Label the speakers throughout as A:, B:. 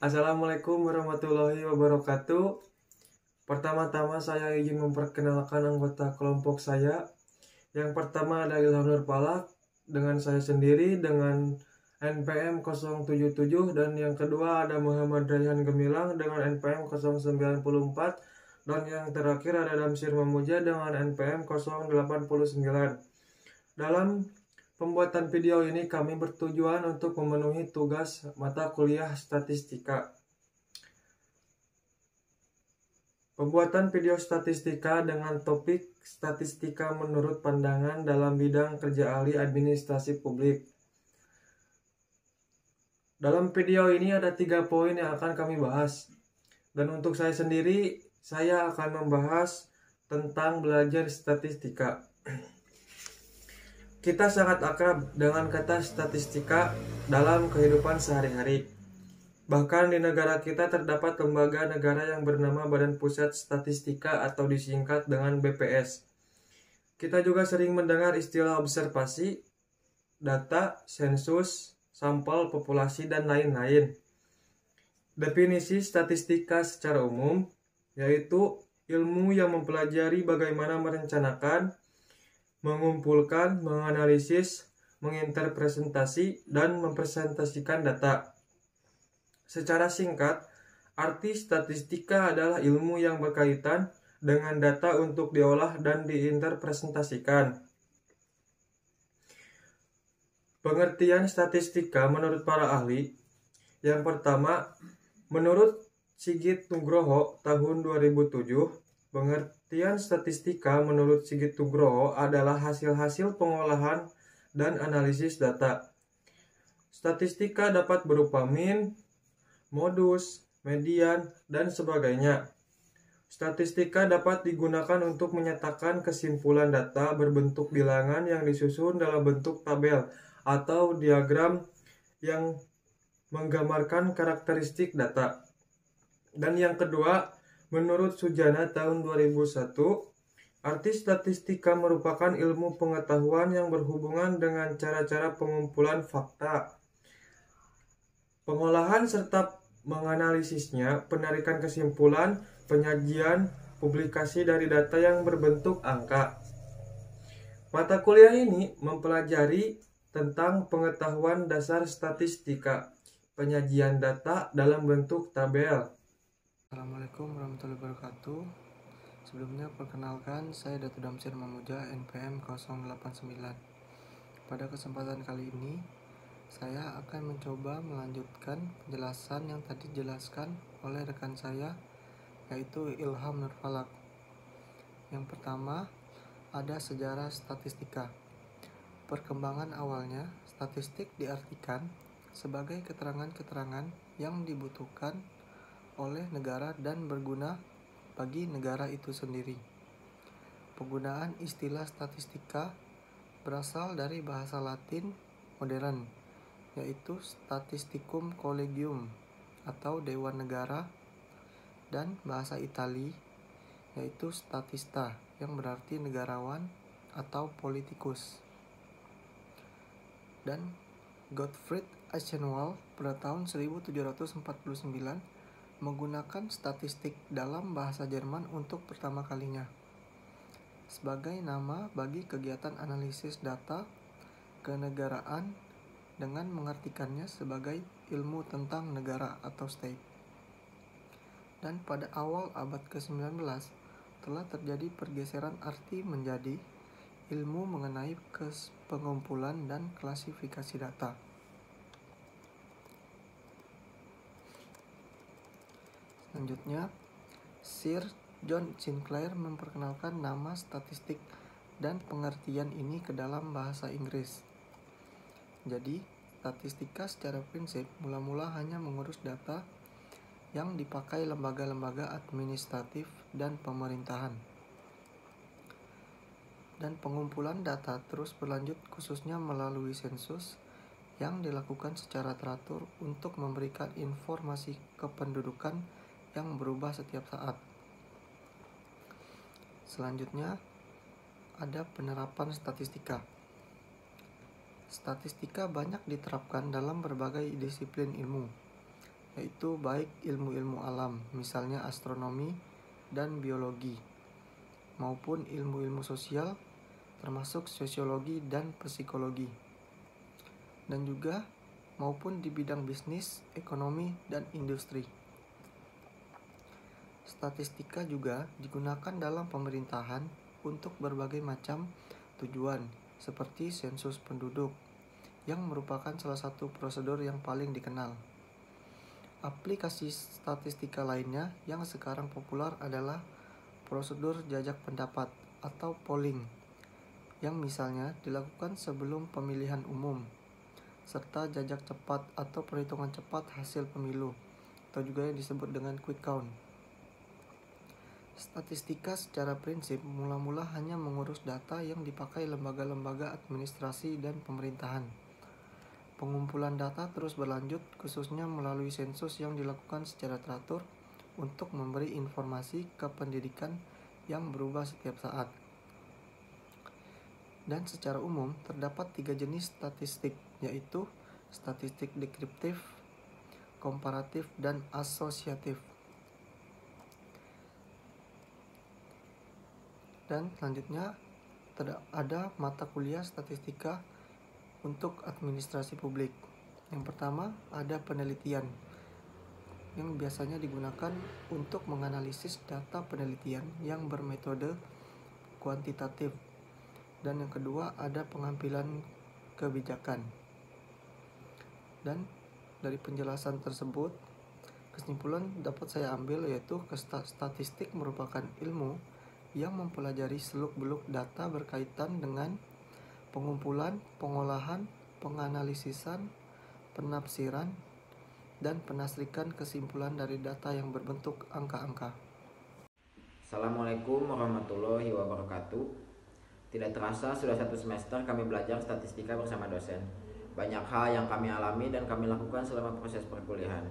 A: Assalamualaikum warahmatullahi wabarakatuh. Pertama-tama saya ingin memperkenalkan anggota kelompok saya. Yang pertama ada Ilham Nurpalak dengan saya sendiri dengan NPM 077, dan yang kedua ada Muhammad Rayhan Gemilang dengan NPM 094, dan yang terakhir ada Damsir Mamuja dengan NPM 089. Dalam pembuatan video ini kami bertujuan untuk memenuhi tugas mata kuliah statistika. Pembuatan video statistika dengan topik statistika menurut pandangan dalam bidang kerja ahli administrasi publik. Dalam video ini ada 3 poin yang akan kami bahas. Dan untuk saya sendiri, saya akan membahas tentang belajar statistika. Kita sangat akrab dengan kata statistika dalam kehidupan sehari-hari. Bahkan di negara kita terdapat lembaga negara yang bernama Badan Pusat Statistika atau disingkat dengan BPS. Kita juga sering mendengar istilah observasi, data, sensus, sampel populasi, dan lain-lain. Definisi statistika secara umum yaitu ilmu yang mempelajari bagaimana merencanakan, mengumpulkan, menganalisis, menginterpretasi, dan mempresentasikan data. Secara singkat, arti statistika adalah ilmu yang berkaitan dengan data untuk diolah dan diinterpretasikan. Pengertian statistika menurut para ahli. Yang pertama, menurut Sigit Nugroho tahun 2007, pengertian statistika menurut Sigit Nugroho adalah hasil-hasil pengolahan dan analisis data. Statistika dapat berupa min, modus, median, dan sebagainya. Statistika dapat digunakan untuk menyatakan kesimpulan data berbentuk bilangan yang disusun dalam bentuk tabel atau diagram yang menggambarkan karakteristik data. Dan yang kedua, menurut Sujana tahun 2001, arti statistika merupakan ilmu pengetahuan yang berhubungan dengan cara-cara pengumpulan fakta, pengolahan serta menganalisisnya, penarikan kesimpulan, penyajian, publikasi dari data yang berbentuk angka. Mata kuliah ini mempelajari tentang pengetahuan dasar statistika, penyajian data dalam bentuk tabel.
B: Assalamualaikum warahmatullahi wabarakatuh. Sebelumnya perkenalkan, saya Datu Damsir Mamuja, NPM 089. Pada kesempatan kali ini, saya akan mencoba melanjutkan penjelasan yang tadi dijelaskan oleh rekan saya, yaitu Ilham Nurpalak. Yang pertama, ada sejarah statistika. Perkembangan awalnya, statistik diartikan sebagai keterangan-keterangan yang dibutuhkan oleh negara dan berguna bagi negara itu sendiri. Penggunaan istilah statistika berasal dari bahasa Latin modern, yaitu statisticum collegium atau Dewan Negara, dan bahasa Itali yaitu statista yang berarti negarawan atau politikus. Dan Gottfried Aschenwald pada tahun 1749 menggunakan statistik dalam bahasa Jerman untuk pertama kalinya sebagai nama bagi kegiatan analisis data kenegaraan dengan mengartikannya sebagai ilmu tentang negara atau state. Dan pada awal abad ke-19 telah terjadi pergeseran arti menjadi ilmu mengenai pengumpulan dan klasifikasi data. Selanjutnya, Sir John Sinclair memperkenalkan nama statistik dan pengertian ini ke dalam bahasa Inggris. Jadi, statistika secara prinsip mula-mula hanya mengurus data yang dipakai lembaga-lembaga administratif dan pemerintahan. Dan pengumpulan data terus berlanjut khususnya melalui sensus yang dilakukan secara teratur untuk memberikan informasi kependudukan yang berubah setiap saat. Selanjutnya, ada penerapan statistika. Statistika banyak diterapkan dalam berbagai disiplin ilmu, yaitu baik ilmu-ilmu alam, misalnya astronomi dan biologi, maupun ilmu-ilmu sosial, termasuk sosiologi dan psikologi, dan juga maupun di bidang bisnis, ekonomi, dan industri. Statistika juga digunakan dalam pemerintahan untuk berbagai macam tujuan, seperti sensus penduduk, yang merupakan salah satu prosedur yang paling dikenal. Aplikasi statistika lainnya yang sekarang populer adalah prosedur jajak pendapat atau polling, yang misalnya dilakukan sebelum pemilihan umum, serta jajak cepat atau perhitungan cepat hasil pemilu, atau juga yang disebut dengan quick count. Statistika secara prinsip mula-mula hanya mengurus data yang dipakai lembaga-lembaga administrasi dan pemerintahan. Pengumpulan data terus berlanjut, khususnya melalui sensus yang dilakukan secara teratur untuk memberi informasi ke pendidikan yang berubah setiap saat. Dan secara umum, terdapat 3 jenis statistik, yaitu statistik deskriptif, komparatif, dan asosiatif. Dan selanjutnya ada mata kuliah statistika untuk administrasi publik. Yang pertama ada penelitian, yang biasanya digunakan untuk menganalisis data penelitian yang bermetode kuantitatif. Dan yang kedua ada pengambilan kebijakan. Dan dari penjelasan tersebut, kesimpulan dapat saya ambil yaitu statistik merupakan ilmu yang mempelajari seluk-beluk data berkaitan dengan pengumpulan, pengolahan, penganalisisan, penafsiran, dan penasrikan kesimpulan dari data yang berbentuk angka-angka.
C: Assalamualaikum warahmatullahi wabarakatuh. Tidak terasa sudah 1 semester kami belajar statistika bersama dosen. Banyak hal yang kami alami dan kami lakukan selama proses perkuliahan.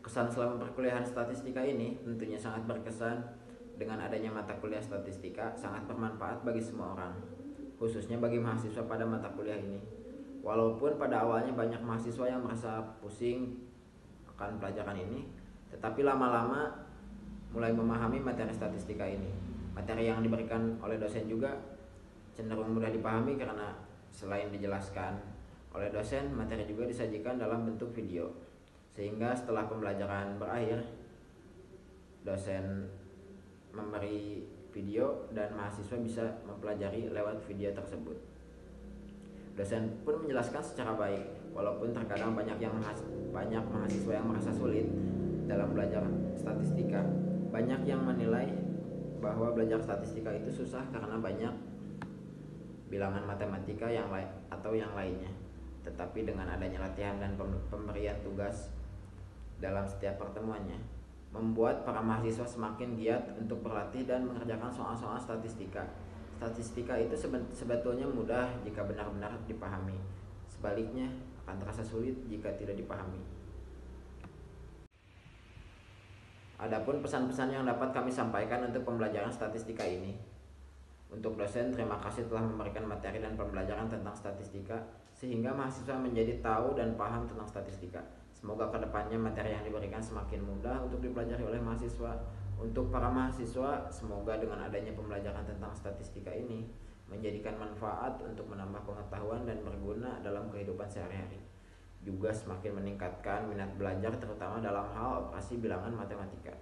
C: Kesan selama perkuliahan statistika ini tentunya sangat berkesan. Dengan adanya mata kuliah statistika sangat bermanfaat bagi semua orang, khususnya bagi mahasiswa pada mata kuliah ini. Walaupun pada awalnya banyak mahasiswa yang merasa pusing akan pelajaran ini, tetapi lama-lama mulai memahami materi statistika ini. Materi yang diberikan oleh dosen juga cenderung mudah dipahami karena selain dijelaskan oleh dosen, materi juga disajikan dalam bentuk video. Sehingga setelah pembelajaran berakhir, dosen memberi video dan mahasiswa bisa mempelajari lewat video tersebut. Dosen pun menjelaskan secara baik, walaupun terkadang banyak mahasiswa yang merasa sulit dalam belajar statistika. Banyak yang menilai bahwa belajar statistika itu susah karena banyak bilangan matematika yang lainnya. Tetapi dengan adanya latihan dan pemberian tugas dalam setiap pertemuannya, membuat para mahasiswa semakin giat untuk berlatih dan mengerjakan soal-soal statistika. Statistika itu sebetulnya mudah jika benar-benar dipahami. Sebaliknya, akan terasa sulit jika tidak dipahami. Adapun pesan-pesan yang dapat kami sampaikan untuk pembelajaran statistika ini. Untuk dosen, terima kasih telah memberikan materi dan pembelajaran tentang statistika, sehingga mahasiswa menjadi tahu dan paham tentang statistika. Semoga kedepannya materi yang diberikan semakin mudah untuk dipelajari oleh mahasiswa. Untuk para mahasiswa, semoga dengan adanya pembelajaran tentang statistika ini menjadikan manfaat untuk menambah pengetahuan dan berguna dalam kehidupan sehari-hari. Juga semakin meningkatkan minat belajar terutama dalam hal operasi bilangan matematika.